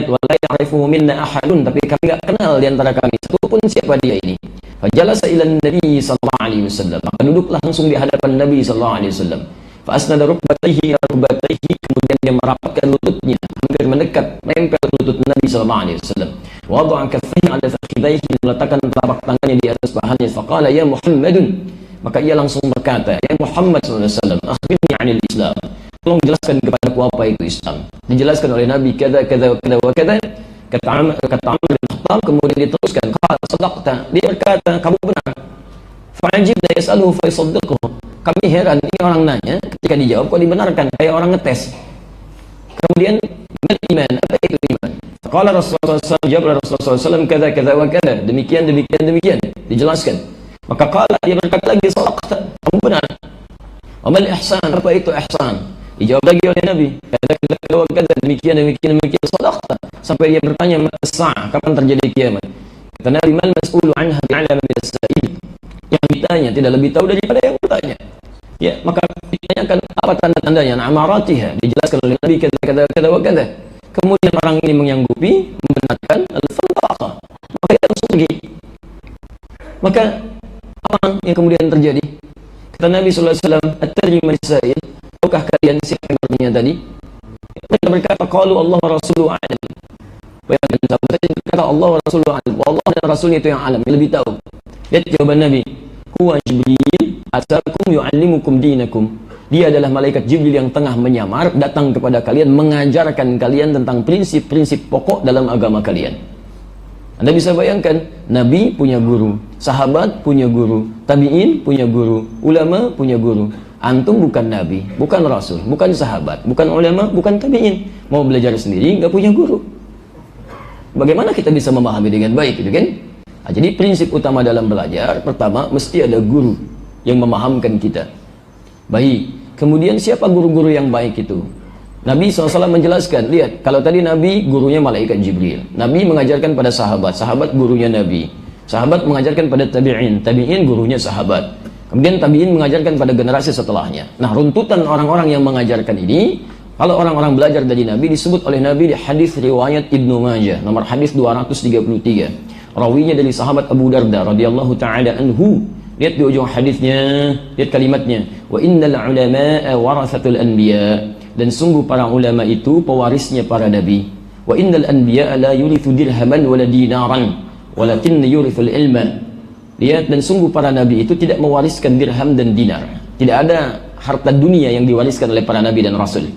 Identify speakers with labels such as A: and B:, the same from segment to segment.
A: lihat, wala ya'rifu minna ahadun, tapi kami enggak kenal di antara kami satu pun siapa dia ini. Fajalasa ila Nabi sallallahu alaihi wasallam. Maka duduklah langsung di hadapan Nabi sallallahu alaihi wasallam. Fa asnada rukbatayhi ila rukbatayhi, kemudian dia merapatkan lututnya hampir mendekat nempel lutut Nabi sallallahu alaihi wasallam. Wada'a kaffayhi ala fakhidayhi, meletakkan telapak tangannya di atas pahanya. Faqala ya Muhammadun, maka ia langsung berkata, ya Muhammad sallallahu alaihi wasallam, akhbirni 'anil Islam. Tolong jelaskan kepadaku apa itu Islam. Dijelaskan oleh Nabi kada kada kada wa kada. Kata Umar bin Khattab, kemudian diteruskan, qala sadaqta, dia berkata kamu benar. Fa'ajibna yas'aluhu fa yusaddiquhu. Kami heran, ini orang nanya, ketika dijawab kok dibenarkan, kayak orang ngetes. Kemudian iman, apa itu iman? Qala Rasulullah SAW, jawab Rasulullah SAW, kada kada wa kada, demikian demikian demikian, dijelaskan. Maka qala, dia berkata lagi, sadaqta, kamu benar. Amal ihsan, apa itu ihsan? Dijawab lagi oleh Nabi, kata demikian demikian demikian, sadaqta, sampai dia bertanya, sa'ah, kapan terjadi kiamat? Kata Nabi, mal mas'ulu anha bi'alama min as-sa'il, yang ditanya tidak lebih tahu daripada yang bertanya. Ya, maka ditanyakan apa tanda-tandanya, amaratiha, dijelaskan oleh Nabi kata wa kata. Kemudian orang ini menyanggupi membenarkan al-fantaqah, maka dia langsung pergi. Maka apa yang kemudian terjadi? Kata Nabi sallallahu alaihi wasallam, at-tadri man as-sa'il, tahukah kalian siapa yang bertanya tadi? Mereka berkata, qalu Allah wa rasuluhu a'lam. Bayangkan, sahabat berkata Allah wa rasuluhu a'lam. Allah dan Rasulnya itu yang alam, yang lebih tahu. Lihat jawaban Nabi, huwa Jibril atakum yu'allimukum dinakum. Dia adalah malaikat Jibril yang tengah menyamar, datang kepada kalian, mengajarkan kalian tentang prinsip-prinsip pokok dalam agama kalian. Anda bisa bayangkan, Nabi punya guru, sahabat punya guru, tabi'in punya guru, ulama punya guru. Antum bukan Nabi, bukan Rasul, bukan sahabat, bukan ulama, bukan tabi'in. Mau belajar sendiri, nggak punya guru. Bagaimana kita bisa memahami dengan baik, gitu kan? Nah, jadi prinsip utama dalam belajar, pertama, mesti ada guru yang memahamkan kita. Baik, kemudian siapa guru-guru yang baik itu? Nabi SAW menjelaskan, lihat, kalau tadi Nabi gurunya malaikat Jibril, Nabi mengajarkan pada sahabat, sahabat gurunya Nabi, sahabat mengajarkan pada tabi'in, tabi'in gurunya sahabat, kemudian tabi'in mengajarkan pada generasi setelahnya. Nah, runtutan orang-orang yang mengajarkan ini, kalau orang-orang belajar dari Nabi, disebut oleh Nabi di hadis riwayat Ibnu Majah, nomor hadis 233. Rawinya dari sahabat Abu Darda radhiyallahu taala anhu. Lihat di ujung hadisnya, lihat kalimatnya, wa innal ulama'a warathatul anbiya, dan sungguh para ulama itu pewarisnya para nabi. Wa innal anbiya la yurithu dirhaman wala dinaran walakin yurithul ilma. Lihat, dan sungguh para nabi itu tidak mewariskan dirham dan dinar. Tidak ada harta dunia yang diwariskan oleh para nabi dan rasul,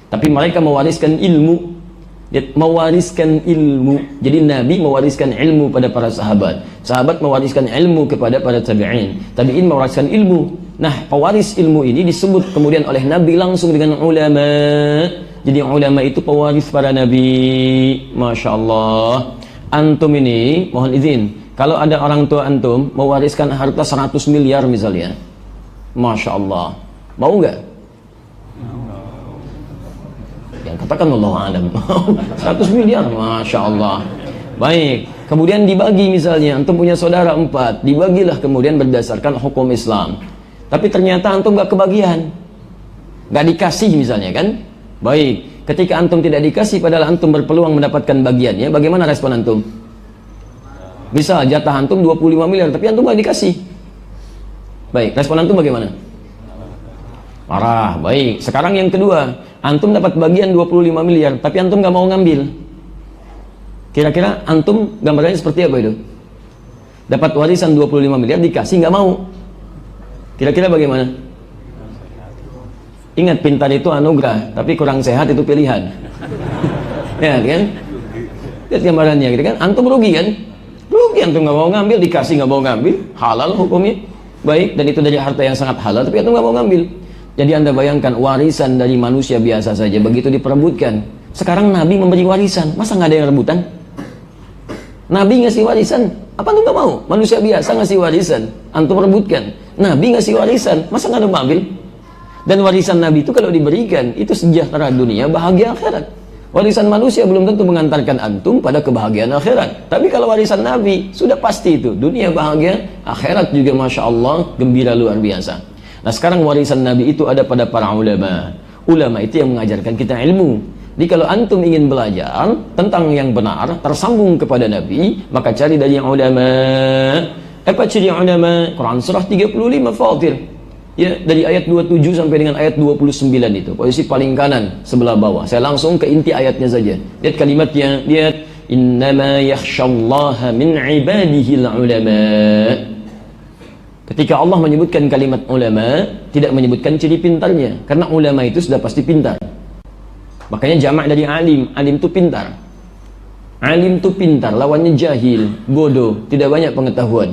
A: tapi mereka mewariskan ilmu. Lihat, mewariskan ilmu. Jadi Nabi mewariskan ilmu pada para sahabat, sahabat mewariskan ilmu kepada para tabi'in, tabi'in mewariskan ilmu. Nah, pewaris ilmu ini disebut kemudian oleh Nabi langsung dengan ulama. Jadi ulama itu pewaris para Nabi. Masya Allah. Antum ini, mohon izin, kalau ada orang tua antum mewariskan harta 100 miliar misalnya, Masya Allah, mau nggak? Yang katakan Allah alam. 100 miliar, Masya Allah. Baik, kemudian dibagi misalnya, antum punya saudara 4, dibagilah kemudian berdasarkan hukum Islam. Tapi ternyata antum gak kebagian, gak dikasih misalnya kan. Baik, ketika antum tidak dikasih padahal antum berpeluang mendapatkan bagiannya, bagaimana respon antum? Bisa jatah antum 25 miliar tapi antum gak dikasih. Baik, respon antum bagaimana? Marah. Baik, sekarang yang kedua, antum dapat bagian 25 miliar tapi antum gak mau ngambil. Kira-kira antum gambarannya seperti apa itu? Dapat warisan 25 miliar dikasih gak mau. Kira-kira bagaimana? Ingat, pintar itu anugerah, tapi kurang sehat itu pilihan. Ya kan? Lihat gambarannya, gitu kan? Antum rugi kan? Rugi, antum gak mau ngambil, dikasih gak mau ngambil, halal hukumnya. Baik, dan itu dari harta yang sangat halal, tapi antum gak mau ngambil. Jadi Anda bayangkan, warisan dari manusia biasa saja begitu diperebutkan. Sekarang Nabi memberi warisan, masa nggak ada yang rebutan? Nabi ngasih warisan, apa antum nggak mau? Manusia biasa ngasih warisan, antum rebutkan. Nabi ngasih warisan, masa nggak ada yang ambil? Dan warisan Nabi itu kalau diberikan, itu sejahtera dunia, bahagia akhirat. Warisan manusia belum tentu mengantarkan antum pada kebahagiaan akhirat. Tapi kalau warisan Nabi, sudah pasti itu, dunia bahagia, akhirat juga Masya Allah, gembira luar biasa. Nah, sekarang warisan Nabi itu ada pada para ulama. Ulama itu yang mengajarkan kita ilmu. Jadi kalau antum ingin belajar tentang yang benar, tersambung kepada Nabi, maka cari dari ulama. Apa ciri ulama? Quran surah 35 Fatir. Ya, dari ayat 27 sampai dengan ayat 29 itu. Posisi paling kanan sebelah bawah. Saya langsung ke inti ayatnya saja. Lihat kalimatnya, lihat innama yakhshallaha min ibadihil ulama. Ketika Allah menyebutkan kalimat ulama, tidak menyebutkan ciri pintarnya, karena ulama itu sudah pasti pintar. Makanya jamak dari alim, alim itu pintar. Alim itu pintar, lawannya jahil, bodoh, tidak banyak pengetahuan.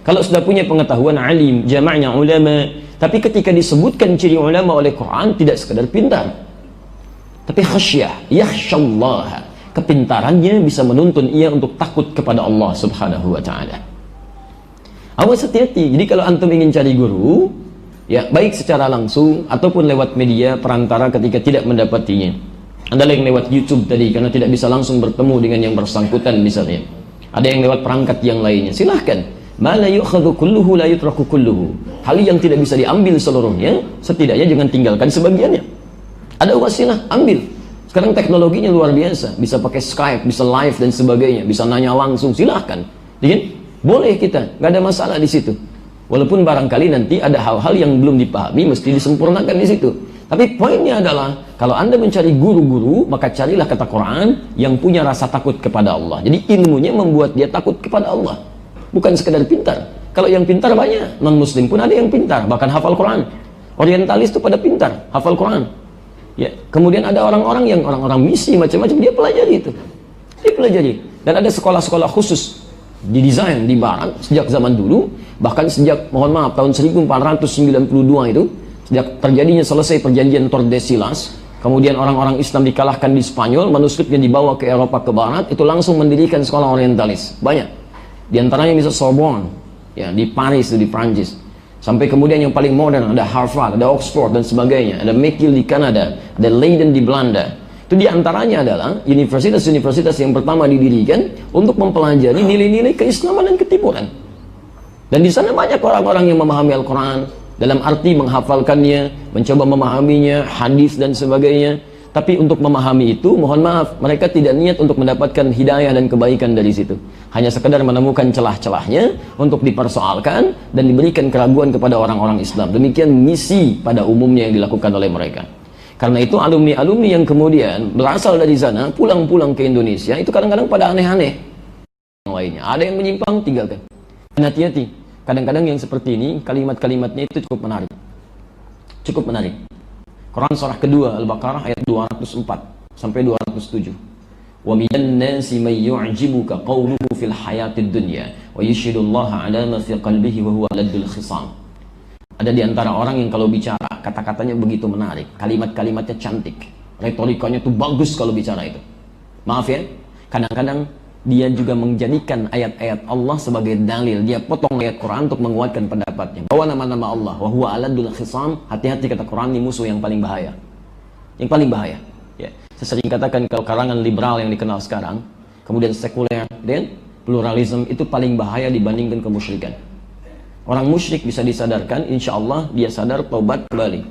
A: Kalau sudah punya pengetahuan alim, jamaknya ulama. Tapi ketika disebutkan ciri ulama oleh Quran, tidak sekadar pintar, tapi khasyah, yakhshallaha. Kepintarannya bisa menuntun ia untuk takut kepada Allah subhanahu wa ta'ala. Awas hati-hati. Jadi kalau antum ingin cari guru, ya baik secara langsung ataupun lewat media perantara ketika tidak mendapatinya. Anda yang lewat YouTube tadi karena tidak bisa langsung bertemu dengan yang bersangkutan misalnya. Ada yang lewat perangkat yang lainnya. Silahkan. Ma la yu'khadhu kulluhu la yutraku kulluhu. Hal yang tidak bisa diambil seluruhnya, setidaknya jangan tinggalkan sebagiannya. Ada wasilah, ambil. Sekarang teknologinya luar biasa. Bisa pakai Skype, bisa live dan sebagainya. Bisa nanya langsung, silahkan. Boleh kita, nggak ada masalah di situ. Walaupun barangkali nanti ada hal-hal yang belum dipahami, mesti disempurnakan di situ. Tapi poinnya adalah, kalau Anda mencari guru-guru, maka carilah kata Quran yang punya rasa takut kepada Allah. Jadi ilmunya membuat dia takut kepada Allah. Bukan sekedar pintar. Kalau yang pintar banyak, non-muslim pun ada yang pintar, bahkan hafal Quran. Orientalis itu pada pintar, hafal Quran. Ya, kemudian ada orang-orang yang orang-orang misi macam-macam, dia pelajari itu. Dia pelajari. Dan ada sekolah-sekolah khusus didesain di barat sejak zaman dulu, bahkan sejak mohon maaf tahun 1492 itu, sejak terjadinya selesai perjanjian Tordesillas, kemudian orang-orang Islam dikalahkan di Spanyol, manuskripnya dibawa ke Eropa ke barat, itu langsung mendirikan sekolah orientalis. Banyak. Di antaranya bisa Sorbonne, ya, di Paris, di Prancis. Sampai kemudian yang paling modern ada Harvard, ada Oxford dan sebagainya, ada McGill di Kanada, ada Leiden di Belanda. Itu diantaranya adalah universitas-universitas yang pertama didirikan untuk mempelajari nilai-nilai keislaman dan ketimuran. Dan di sana banyak orang-orang yang memahami Al-Quran, dalam arti menghafalkannya, mencoba memahaminya, hadis dan sebagainya. Tapi untuk memahami itu, mohon maaf, mereka tidak niat untuk mendapatkan hidayah dan kebaikan dari situ. Hanya sekedar menemukan celah-celahnya untuk dipersoalkan dan diberikan keraguan kepada orang-orang Islam. Demikian misi pada umumnya yang dilakukan oleh mereka. Karena itu alumni-alumni yang kemudian berasal dari sana, pulang-pulang ke Indonesia, itu kadang-kadang pada aneh-aneh. Yang lainnya, ada yang menyimpang, tinggalkan. Dan hati-hati, kadang-kadang yang seperti ini, kalimat-kalimatnya itu cukup menarik. Cukup menarik. Quran surah kedua Al-Baqarah ayat 204 sampai 207. Wa minan nasi may yu'jibuka qawluhu fil hayatid dunya wa yashhadullaha 'ala ma fi qalbihi wa huwa ladul khisam. Ada di antara orang yang kalau bicara kata-katanya begitu menarik, kalimat-kalimatnya cantik, retorikanya tuh bagus kalau bicara itu. Maaf ya, kadang-kadang dia juga menjadikan ayat-ayat Allah sebagai dalil. Dia potong ayat Quran untuk menguatkan pendapatnya. Bawa nama-nama Allah. Wa huwa aladul khisam. Hati-hati kata Quran, ini musuh yang paling bahaya. Yang paling bahaya. Ya. Saya sering katakan kalau kalangan liberal yang dikenal sekarang, kemudian sekuler dan pluralisme itu paling bahaya dibandingkan kemusyrikan. Orang musyrik bisa disadarkan, insya Allah dia sadar, taubat kembali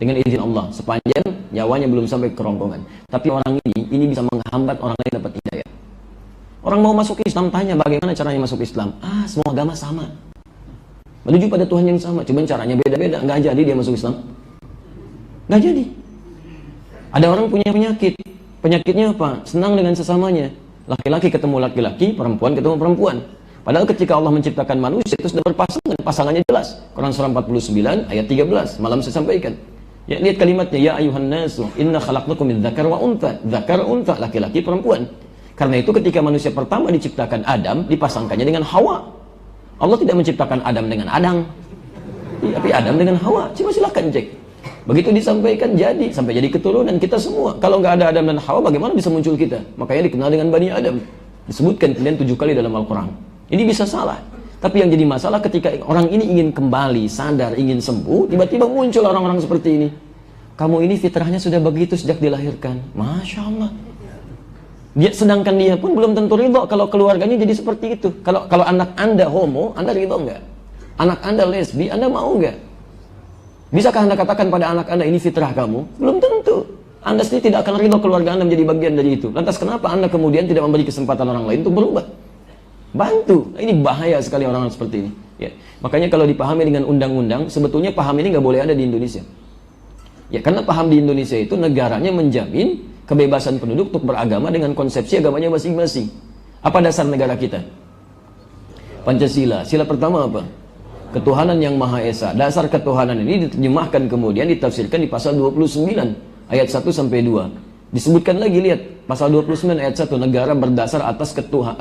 A: dengan izin Allah. Sepanjang nyawanya belum sampai ke kerongkongan. Tapi orang ini bisa menghambat orang lain dapat hidayah. Orang mau masuk Islam, tanya bagaimana caranya masuk Islam. Semua agama sama, menuju pada Tuhan yang sama, cuma caranya beda-beda. Nggak jadi dia masuk Islam, nggak jadi. Ada orang punya penyakit, penyakitnya apa? Senang dengan sesamanya. Laki-laki ketemu laki-laki, perempuan ketemu perempuan. Padahal ketika Allah menciptakan manusia itu sudah berpasangan, pasangannya jelas. Quran surah 49 ayat 13, malam saya sampaikan. Ya, lihat kalimatnya, ya ayuhan nasu inna khalaqnakum min dzakar wa untha. Dzakar untha, laki-laki perempuan. Karena itu ketika manusia pertama diciptakan Adam, dipasangkannya dengan Hawa. Allah tidak menciptakan Adam dengan Adang, tapi Adam dengan Hawa. Coba silahkan cek. Begitu disampaikan jadi, sampai jadi keturunan kita semua. Kalau nggak ada Adam dan Hawa, bagaimana bisa muncul kita? Makanya dikenal dengan Bani Adam. Disebutkan kemudian 7 kali dalam Al-Quran. Ini bisa salah. Tapi yang jadi masalah ketika orang ini ingin kembali, sadar, ingin sembuh, tiba-tiba muncul orang-orang seperti ini. Kamu ini fitrahnya sudah begitu sejak dilahirkan. Masya Allah. Sedangkan dia pun belum tentu ridho kalau keluarganya jadi seperti itu. Kalau anak Anda homo, Anda ridho nggak? Anak Anda lesbi, Anda mau nggak? Bisakah Anda katakan pada anak Anda ini fitrah kamu? Belum tentu. Anda sendiri tidak akan ridho keluarga Anda menjadi bagian dari itu. Lantas kenapa Anda kemudian tidak memberi kesempatan orang lain untuk berubah? Bantu. Ini bahaya sekali orang-orang seperti ini. Ya. Makanya kalau dipahami dengan undang-undang, sebetulnya paham ini nggak boleh ada di Indonesia. Ya, karena paham di Indonesia itu negaranya menjamin kebebasan penduduk untuk beragama dengan konsepsi agamanya masing-masing. Apa dasar negara kita? Pancasila. Sila pertama apa? Ketuhanan yang Maha Esa. Dasar ketuhanan ini diterjemahkan kemudian ditafsirkan di pasal 29 ayat 1 sampai 2. Disebutkan lagi, lihat pasal 29 ayat 1, negara berdasar atas ketuhanan.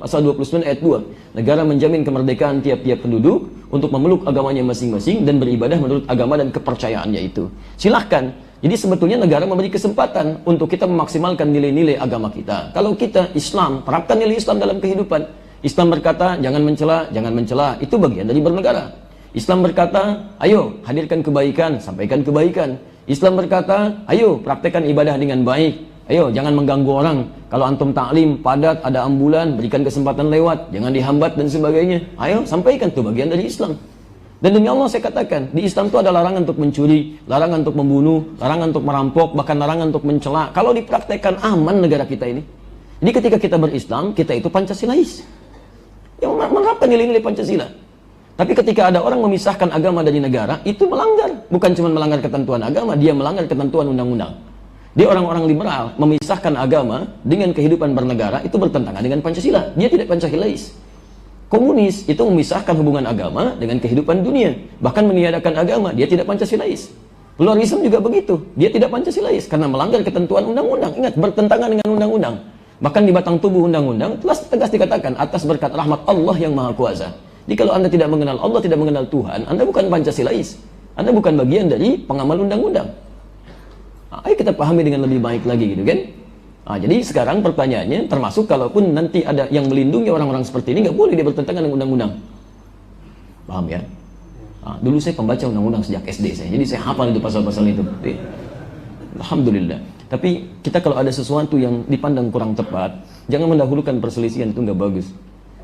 A: Pasal 29 ayat 2, negara menjamin kemerdekaan tiap-tiap penduduk untuk memeluk agamanya masing-masing dan beribadah menurut agama dan kepercayaannya itu. Silahkan. Jadi sebetulnya negara memberi kesempatan untuk kita memaksimalkan nilai-nilai agama kita. Kalau kita Islam, terapkan nilai Islam dalam kehidupan. Islam berkata jangan mencela, itu bagian dari bernegara. Islam berkata ayo hadirkan kebaikan, sampaikan kebaikan. Islam berkata ayo praktekkan ibadah dengan baik. Ayo, jangan mengganggu orang. Kalau antum taklim, padat, ada ambulan, berikan kesempatan lewat, jangan dihambat dan sebagainya. Ayo, sampaikan, itu bagian dari Islam. Dan demi Allah saya katakan, di Islam itu ada larangan untuk mencuri, larangan untuk membunuh, larangan untuk merampok, bahkan larangan untuk mencela. Kalau dipraktekkan aman negara kita ini. Jadi ketika kita berislam, kita itu Pancasilais. Yang menerapkan nilai-nilai Pancasila. Tapi ketika ada orang memisahkan agama dari negara, itu melanggar. Bukan cuma melanggar ketentuan agama, dia melanggar ketentuan undang-undang. Dia orang-orang liberal memisahkan agama dengan kehidupan bernegara, itu bertentangan dengan Pancasila. Dia tidak Pancasilais. Komunis itu memisahkan hubungan agama dengan kehidupan dunia, bahkan meniadakan agama, dia tidak Pancasilais. Pluralisme juga begitu, dia tidak Pancasilais karena melanggar ketentuan undang-undang. Ingat, bertentangan dengan undang-undang. Bahkan di batang tubuh undang-undang tegas dikatakan atas berkat rahmat Allah yang Maha Kuasa. Jadi kalau Anda tidak mengenal Allah, tidak mengenal Tuhan, Anda bukan Pancasilais. Anda bukan bagian dari pengamal undang-undang. Ayo kita pahami dengan lebih baik lagi gitu kan. Jadi sekarang pertanyaannya, termasuk kalaupun nanti ada yang melindungi orang-orang seperti ini, nggak boleh dia bertentangan dengan undang-undang. Paham ya? Dulu saya pembaca undang-undang sejak SD saya, jadi saya hafal itu pasal-pasal itu. Alhamdulillah. Tapi kita kalau ada sesuatu yang dipandang kurang tepat, jangan mendahulukan perselisihan, itu nggak bagus.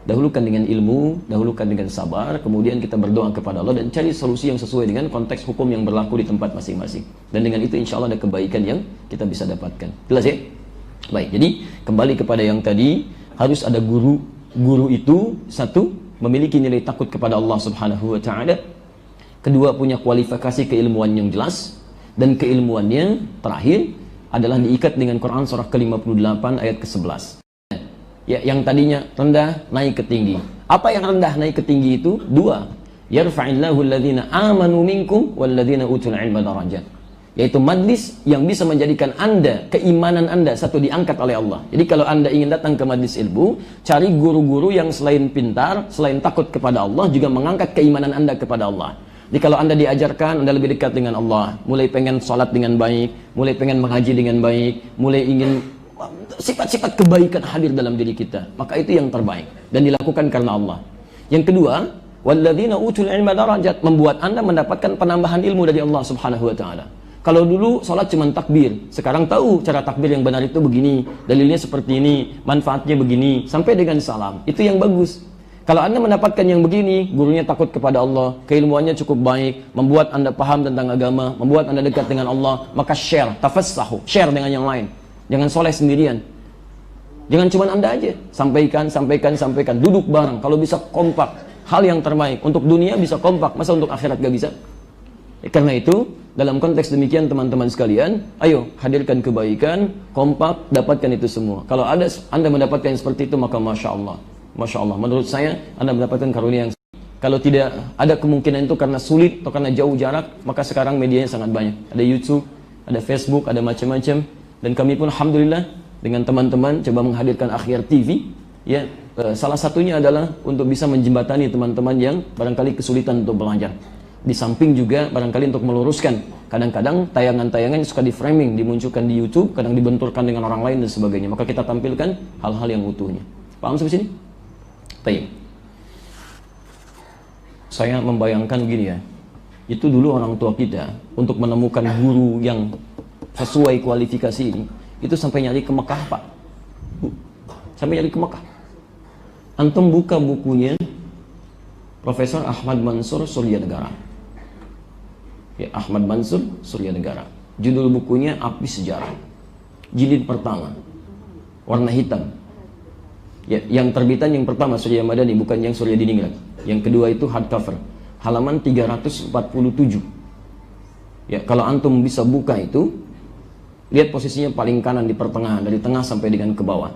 A: Dahulukan dengan ilmu, dahulukan dengan sabar, kemudian kita berdoa kepada Allah dan cari solusi yang sesuai dengan konteks hukum yang berlaku di tempat masing-masing. Dan dengan itu insya Allah ada kebaikan yang kita bisa dapatkan. Jelas ya? Baik, jadi kembali kepada yang tadi, harus ada guru. Guru itu, satu, memiliki nilai takut kepada Allah Subhanahu wa Ta'ala. Kedua, punya kualifikasi keilmuan yang jelas. Dan keilmuannya, terakhir, adalah diikat dengan Quran surah ke-58 ayat ke-11. Ya, yang tadinya rendah naik ke tinggi. Apa yang rendah naik ke tinggi itu? Dua. Yarfa'illahu alladhina amanu minkum walladhina utul ilma darajat. Yaitu majlis yang bisa menjadikan Anda, keimanan Anda satu diangkat oleh Allah. Jadi kalau Anda ingin datang ke majlis ilmu, cari guru-guru yang selain pintar, selain takut kepada Allah, juga mengangkat keimanan Anda kepada Allah. Jadi kalau Anda diajarkan, Anda lebih dekat dengan Allah, mulai pengen sholat dengan baik, mulai pengen mengaji dengan baik, mulai ingin sifat-sifat kebaikan hadir dalam diri kita, maka itu yang terbaik dan dilakukan karena Allah. Yang kedua, walladzina utul ilma darajat, membuat Anda mendapatkan penambahan ilmu dari Allah Subhanahu wa Ta'ala. Kalau dulu salat cuma takbir, sekarang tahu cara takbir yang benar itu begini, dalilnya seperti ini, manfaatnya begini, sampai dengan salam. Itu yang bagus. Kalau Anda mendapatkan yang begini, gurunya takut kepada Allah, keilmuannya cukup baik, membuat Anda paham tentang agama, membuat Anda dekat dengan Allah, maka share, tafassahu, share dengan yang lain. Jangan soleh sendirian. Jangan cuma Anda aja. Sampaikan. Duduk bareng. Kalau bisa kompak. Hal yang terbaik. Untuk dunia bisa kompak. Masa untuk akhirat gak bisa? Karena itu, dalam konteks demikian teman-teman sekalian, ayo hadirkan kebaikan, kompak, dapatkan itu semua. Kalau ada Anda mendapatkan yang seperti itu, maka Masya Allah. Masya Allah. Menurut saya, Anda mendapatkan karunia yang... Kalau tidak ada kemungkinan itu karena sulit atau karena jauh jarak, maka sekarang medianya sangat banyak. Ada YouTube, ada Facebook, ada macam-macam. Dan kami pun alhamdulillah dengan teman-teman coba menghadirkan Akhyar TV. Ya, salah satunya adalah untuk bisa menjembatani teman-teman yang barangkali kesulitan untuk belajar. Di samping juga barangkali untuk meluruskan. Kadang-kadang tayangan-tayangan suka di framing, dimunculkan di YouTube, kadang dibenturkan dengan orang lain dan sebagainya. Maka kita tampilkan hal-hal yang utuhnya. Paham sampai sini? Baik. Saya membayangkan gini ya. Itu dulu orang tua kita untuk menemukan guru yang sesuai kualifikasi ini, itu sampai nyari ke Mekah Pak. sampai jadi ke Mekah. Antum buka bukunya Profesor Ahmad Mansur Surya Negara. Ya, Ahmad Mansur Surya Negara. Judul bukunya Api Sejarah. Jilid pertama. Warna hitam. Ya, yang terbitan yang pertama Surya Madani, bukan yang Surya Diningrat. Yang kedua itu hardcover. Halaman 347. Ya, kalau antum bisa buka itu, lihat posisinya paling kanan di pertengahan, dari tengah sampai dengan ke bawah.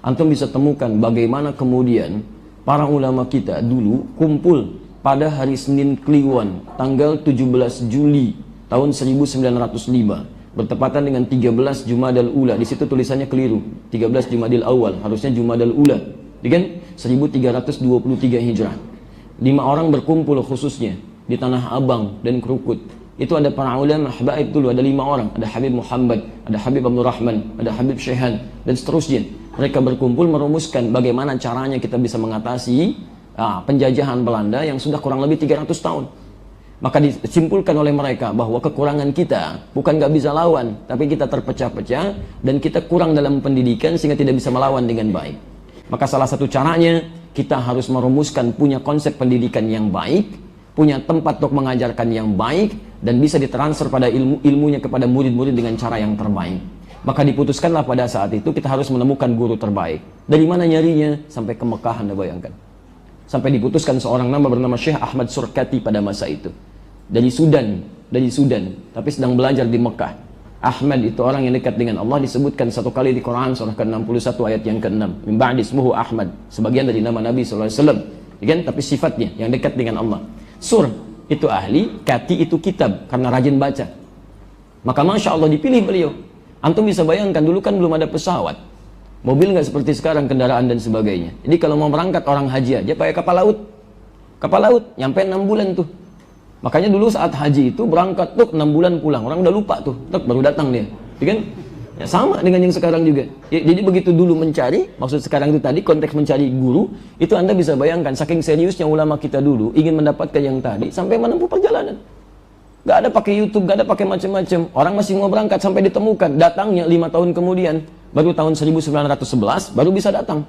A: Antum bisa temukan bagaimana kemudian para ulama kita dulu kumpul pada hari Senin Kliwon, tanggal 17 Juli tahun 1905, bertepatan dengan 13 Jumadal Ula. Di situ tulisannya keliru, 13 Jumadil Awal, harusnya Jumadal Ula. Kan 1323 Hijrah. 5 orang berkumpul khususnya di Tanah Abang dan Krukut. Itu ada para ulama habaib dulu, ada 5 orang, ada Habib Muhammad, ada Habib Abdul Rahman, ada Habib Syekhan, dan seterusnya. Mereka berkumpul merumuskan bagaimana caranya kita bisa mengatasi penjajahan Belanda yang sudah kurang lebih 300 tahun. Maka disimpulkan oleh mereka bahwa kekurangan kita bukan nggak bisa lawan, tapi kita terpecah-pecah dan kita kurang dalam pendidikan sehingga tidak bisa melawan dengan baik. Maka salah satu caranya kita harus merumuskan punya konsep pendidikan yang baik, punya tempat untuk mengajarkan yang baik, dan bisa ditransfer pada ilmunya kepada murid-murid dengan cara yang terbaik. Maka diputuskanlah pada saat itu kita harus menemukan guru terbaik. Dari mana nyarinya? Sampai ke Mekah, Anda bayangkan. Sampai diputuskan seorang nama bernama Syekh Ahmad Surkati pada masa itu. Dari Sudan, tapi sedang belajar di Mekah. Ahmad itu orang yang dekat dengan Allah, disebutkan satu kali di Quran surah ke-61 ayat yang ke-6. Min ba'di ismuhu Ahmad, sebagian dari nama Nabi SAW. Kan? Tapi sifatnya yang dekat dengan Allah. Sur itu ahli, kati itu kitab, karena rajin baca. Maka Masya Allah dipilih beliau. Antum bisa bayangkan, dulu kan belum ada pesawat, mobil nggak seperti sekarang, kendaraan dan sebagainya. Jadi kalau mau berangkat orang haji aja pakai kapal laut, nyampe 6 bulan tuh. Makanya dulu saat haji itu berangkat tuh 6 bulan pulang, orang udah lupa tuh, baru datang dia. Kan? Ya, sama dengan yang sekarang juga. Ya, jadi begitu dulu mencari, maksud sekarang itu tadi konteks mencari guru, itu Anda bisa bayangkan saking seriusnya ulama kita dulu ingin mendapatkan yang tadi sampai menempuh perjalanan. Gak ada pakai YouTube, gak ada pakai macam-macam. Orang masih mau berangkat sampai ditemukan. Datangnya 5 tahun kemudian, baru tahun 1911 baru bisa datang.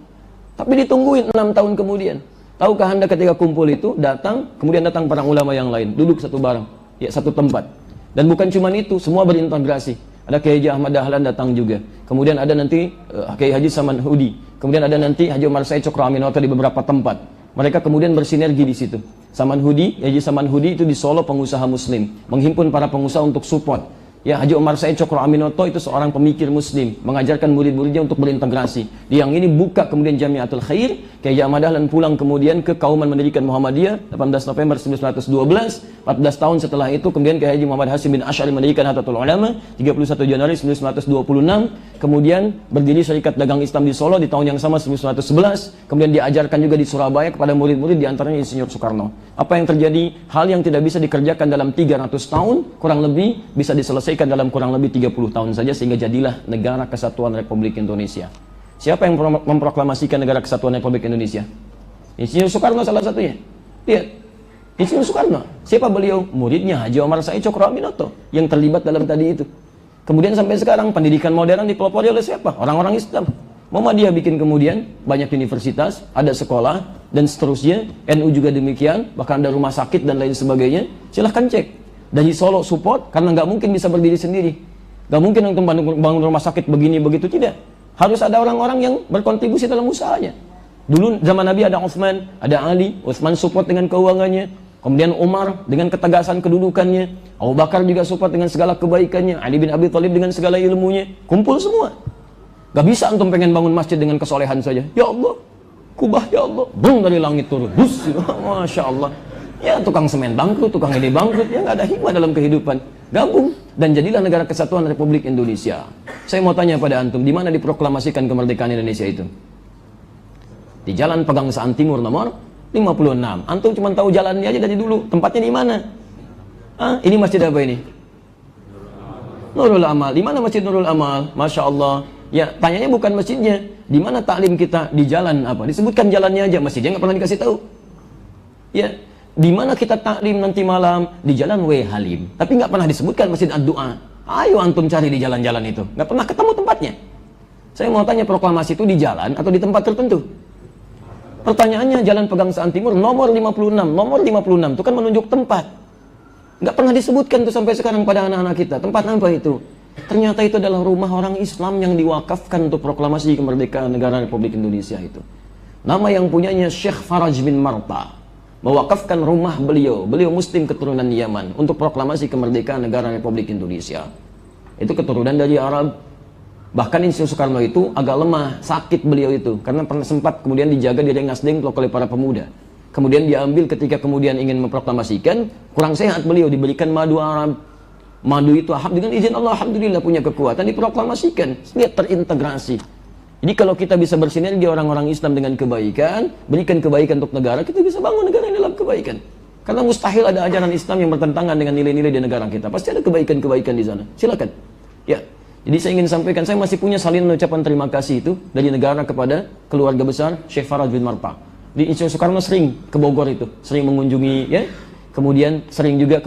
A: Tapi ditungguin 6 tahun kemudian. Tahukah Anda ketika kumpul itu datang, kemudian datang para ulama yang lain, duduk satu bareng, ya satu tempat. Dan bukan cuma itu, semua berintegrasi. Ada Kiai Haji Ahmad Dahlan datang juga. Kemudian ada nanti Kiai Haji Saman Hudi. Kemudian ada nanti Haji Umar Said Cokro Aminoto di beberapa tempat. Mereka kemudian bersinergi di situ. Saman Hudi, Haji Saman Hudi itu di Solo pengusaha muslim, menghimpun para pengusaha untuk support. Ya, Haji Umar Said Cokro Aminoto itu seorang pemikir muslim, mengajarkan murid-muridnya untuk berintegrasi. Yang ini buka kemudian Jamiatul Khair. Kiai Ahmad Dahlan pulang kemudian ke Kauman Mendirikan Muhammadiyah 18 November 1912. 14 tahun setelah itu kemudian Kiai Haji Muhammad Hasim bin Asy'ari mendirikan Hadratul Ulama 31 Januari 1926. Kemudian berdiri Syarikat Dagang Islam di Solo di tahun yang sama 1911. Kemudian diajarkan juga di Surabaya kepada murid-murid, di antaranya Insinyur Soekarno. Apa yang terjadi? Hal yang tidak bisa dikerjakan dalam 300 tahun kurang lebih bisa diselesaikan dalam kurang lebih 30 tahun saja, sehingga jadilah Negara Kesatuan Republik Indonesia. Siapa yang memproklamasikan Negara Kesatuan Republik Indonesia? Insinyur Soekarno salah satunya. Lihat, Insinyur Soekarno. Siapa beliau? Muridnya Haji Omar Said Cokro Aminoto yang terlibat dalam tadi itu. Kemudian sampai sekarang pendidikan modern dipelopori oleh siapa? Orang-orang Islam. Muhammadiyah bikin kemudian banyak universitas, ada sekolah dan seterusnya. NU juga demikian, bahkan ada rumah sakit dan lain sebagainya. Silahkan cek. Dari Solo support karena nggak mungkin bisa berdiri sendiri. Nggak mungkin untuk bangun rumah sakit begini begitu, tidak. Harus ada orang-orang yang berkontribusi dalam usahanya. Dulu zaman Nabi ada Utsman, ada Ali. Utsman support dengan keuangannya. Kemudian Umar dengan ketegasan kedudukannya. Abu Bakar juga support dengan segala kebaikannya. Ali bin Abi Thalib dengan segala ilmunya. Kumpul semua. Gak bisa antum pengen bangun masjid dengan kesolehan saja. Ya Allah, kubah ya Allah, bung dari langit turun. Bus, Masya Allah. Ya tukang semen bangkrut, tukang ini bangkrut. Ya gak ada hikmah dalam kehidupan. Gabung dan jadilah Negara Kesatuan Republik Indonesia. Saya mau tanya pada antum, di mana diproklamasikan kemerdekaan Indonesia itu? Di Jalan Pegangsaan Timur nomor 56. Antum cuma tahu jalannya aja dari dulu. Tempatnya di mana? Ini masjid apa ini? Nurul Amal. Di mana Masjid Nurul Amal? Masya Allah. Ya, tanyanya bukan masjidnya. Di mana taklim kita? Di jalan apa? Disebutkan jalannya aja. Masjidnya nggak pernah dikasih tahu. Ya, di mana kita taklim nanti malam? Di Jalan W Halim. Tapi nggak pernah disebutkan Masjid Ad-Du'a. Ayo antum cari di jalan-jalan itu. Nggak pernah ketemu tempatnya. Saya mau tanya, proklamasi itu di jalan atau di tempat tertentu? Pertanyaannya, Jalan Pegangsaan Timur nomor 56. Nomor 56 itu kan menunjuk tempat. Nggak pernah disebutkan tuh sampai sekarang pada anak-anak kita. Tempat apa itu? Ternyata itu adalah rumah orang Islam yang diwakafkan untuk proklamasi kemerdekaan negara Republik Indonesia itu. Nama yang punyanya Syekh Faraj bin Marta. Mewakafkan rumah beliau. Beliau Muslim keturunan Yaman untuk proklamasi kemerdekaan negara Republik Indonesia. Itu keturunan dari Arab. Bahkan Insinyur Soekarno itu agak lemah, sakit beliau itu. Karena pernah sempat kemudian dijaga di Rengas Dengklok oleh para pemuda. Kemudian diambil ketika kemudian ingin memproklamasikan, kurang sehat beliau, diberikan madu Arab. Madu itu dengan izin Allah, alhamdulillah punya kekuatan, diproklamasikan. Lihat terintegrasi. Jadi kalau kita bisa bersinergi orang-orang Islam dengan kebaikan, berikan kebaikan untuk negara, kita bisa bangun negara yang dalam kebaikan. Karena mustahil ada ajaran Islam yang bertentangan dengan nilai-nilai di negara kita. Pasti ada kebaikan-kebaikan di sana. Silakan. Ya. Jadi saya ingin sampaikan, saya masih punya salinan ucapan terima kasih itu dari negara kepada keluarga besar Syekh Faraj bin Marta. Di Insinyur Soekarno sering ke Bogor itu, sering mengunjungi, ya. Kemudian sering juga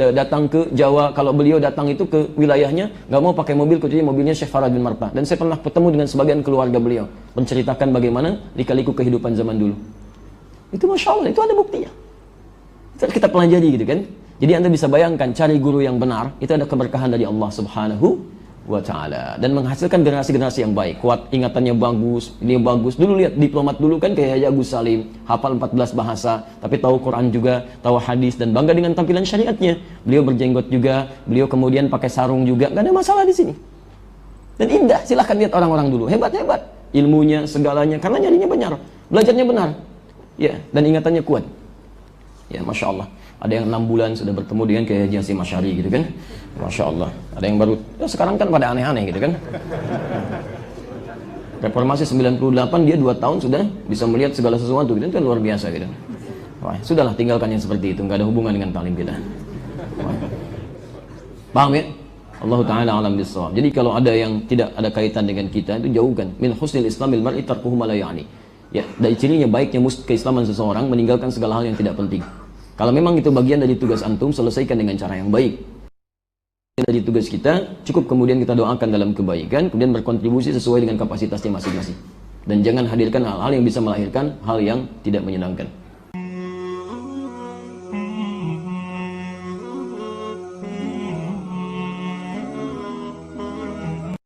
A: datang ke Jawa. Kalau beliau datang itu ke wilayahnya, nggak mau pakai mobil, kecuali mobilnya Syekh Faraj bin Marta. Dan saya pernah bertemu dengan sebagian keluarga beliau, menceritakan bagaimana lika-liku kehidupan zaman dulu. Itu Masya Allah, itu ada buktinya. Kita pelajari gitu kan. Jadi Anda bisa bayangkan, cari guru yang benar, itu ada keberkahan dari Allah Subhanahu wa ta'ala, dan menghasilkan generasi-generasi yang baik, kuat, ingatannya bagus, ini bagus. Dulu lihat diplomat dulu kan kayak Haji Agus Salim, hafal 14 bahasa, tapi tahu Quran juga, tahu hadis, dan bangga dengan tampilan syariatnya. Beliau berjenggot juga, beliau kemudian pakai sarung juga, nggak ada masalah di sini. Dan indah, silahkan lihat orang-orang dulu, hebat-hebat ilmunya, segalanya, karena nyarinya benar, belajarnya benar, ya, dan ingatannya kuat. Ya, Masya Allah. Ada yang 6 bulan sudah bertemu dengan Kiai Haji Hasyim Asy'ari gitu kan. Masya Allah. Ada yang baru, ya sekarang kan pada aneh-aneh gitu kan. Reformasi 98, dia 2 tahun sudah bisa melihat segala sesuatu gitu, itu kan luar biasa gitu. Wah, sudahlah, tinggalkan yang seperti itu, nggak ada hubungan dengan taklim kita. Paham ya? Allah Ta'ala alam bissawab. Jadi kalau ada yang tidak ada kaitan dengan kita, itu jauhkan. Min husnil islamil mar'i tarkuhu ma la ya'ni. Ya, dari cirinya baiknya keislaman seseorang meninggalkan segala hal yang tidak penting. Kalau memang itu bagian dari tugas antum, selesaikan dengan cara yang baik. Dari tugas kita, cukup kemudian kita doakan dalam kebaikan, kemudian berkontribusi sesuai dengan kapasitasnya masing-masing. Dan jangan hadirkan hal-hal yang bisa melahirkan hal yang tidak menyenangkan.